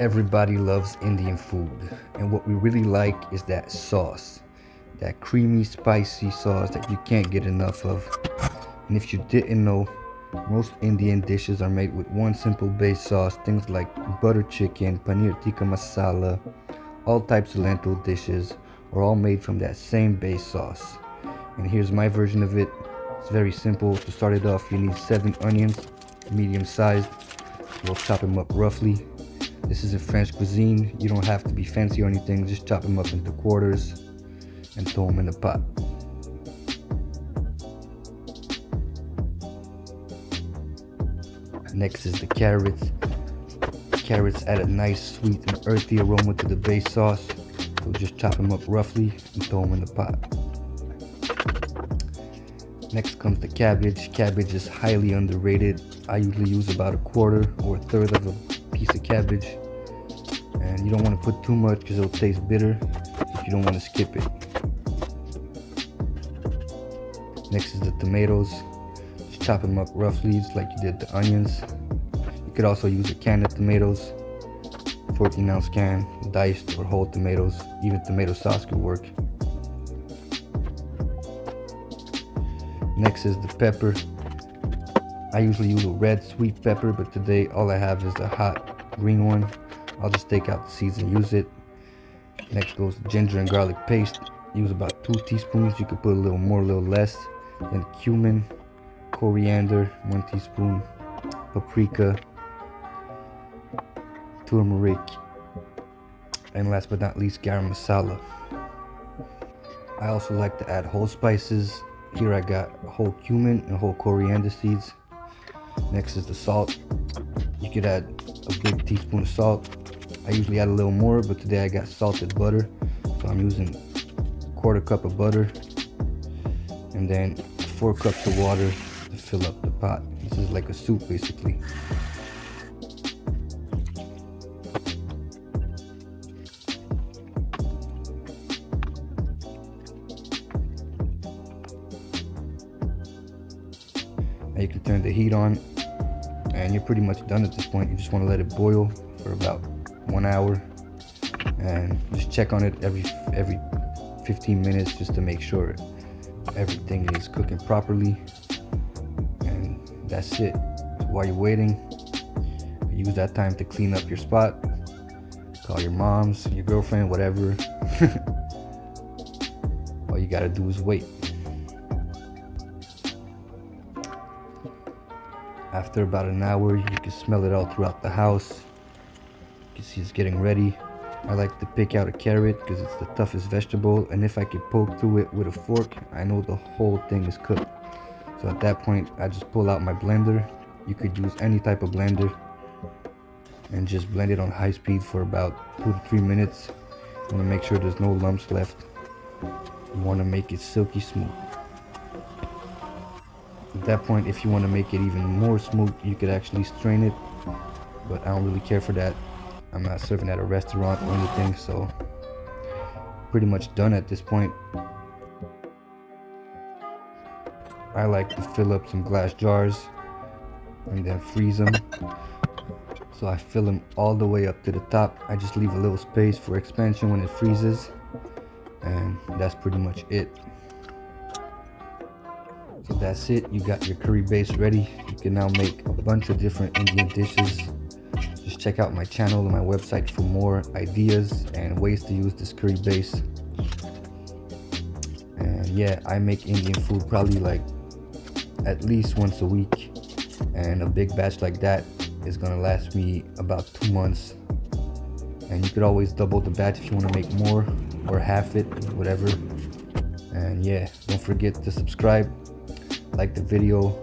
Everybody loves Indian food, and what we really like is that sauce. That creamy, spicy sauce that you can't get enough of. And if you didn't know, most Indian dishes are made with one simple base sauce. Things like butter chicken, paneer tikka masala, all types of lentil dishes are all made from that same base sauce. And here's my version of it. It's very simple. To start it off, you need 7 onions, medium sized. We'll chop them up roughly. This isn't French cuisine. You don't have to be fancy or anything. Just chop them up into quarters and throw them in the pot. Next is the carrots. Carrots add a nice sweet and earthy aroma to the base sauce. So just chop them up roughly and throw them in the pot. Next comes the cabbage. Cabbage is highly underrated. I usually use about 1/4 or 1/3 of a piece of cabbage. And you don't want to put too much because it'll taste bitter if you don't want to skip it. Next is the tomatoes. Just chop them up roughly just like you did the onions. You could also use a can of tomatoes, 14-ounce can, diced or whole tomatoes. Even tomato sauce could work. Next is the pepper. I usually use a red sweet pepper, but today all I have is a hot green one. I'll just take out the seeds and use it. Next goes ginger and garlic paste. Use about 2 teaspoons. You could put a little more, a little less. Then cumin, coriander, 1 teaspoon, paprika, turmeric, and last but not least, garam masala. I also like to add whole spices. Here I got whole cumin and whole coriander seeds. Next is the salt. You could add a big teaspoon of salt. I usually add a little more, but today I got salted butter, so I'm using 1/4 cup of butter, and then 4 cups of water to fill up the pot. This is like a soup basically. Now you can turn the heat on, and you're pretty much done at this point. You just want to let it boil for about 1 hour, and just check on it every 15 minutes just to make sure everything is cooking properly. And that's it. So while you're waiting, use that time to clean up your spot, call your moms, your girlfriend, whatever. All you gotta do is wait. After about an hour, you can smell it all throughout the house. You can see it's getting ready. I like to pick out a carrot because it's the toughest vegetable, and if I could poke through it with a fork, I know the whole thing is cooked. So at that point, I just pull out my blender. You could use any type of blender and just blend it on high speed for about 2 to 3 minutes. You want to make sure there's no lumps left. You want to make it silky smooth. At that point, if you want to make it even more smooth, you could actually strain it, but I don't really care for that. I'm not serving at a restaurant or anything, so pretty much done at this point. I like to fill up some glass jars and then freeze them. So I fill them all the way up to the top. I just leave a little space for expansion when it freezes, and that's pretty much it. So that's it. You got your curry base ready. You can now make a bunch of different Indian dishes. Just check out my channel and my website for more ideas and ways to use this curry base. And yeah, I make Indian food probably like at least once a week, and a big batch like that is gonna last me about 2 months. And you could always double the batch if you want to make more, or half it, whatever. And yeah, don't forget to subscribe, like the video,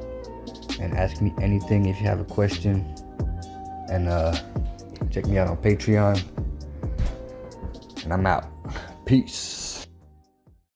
and ask me anything if you have a question. And check me out on Patreon. And I'm out. Peace.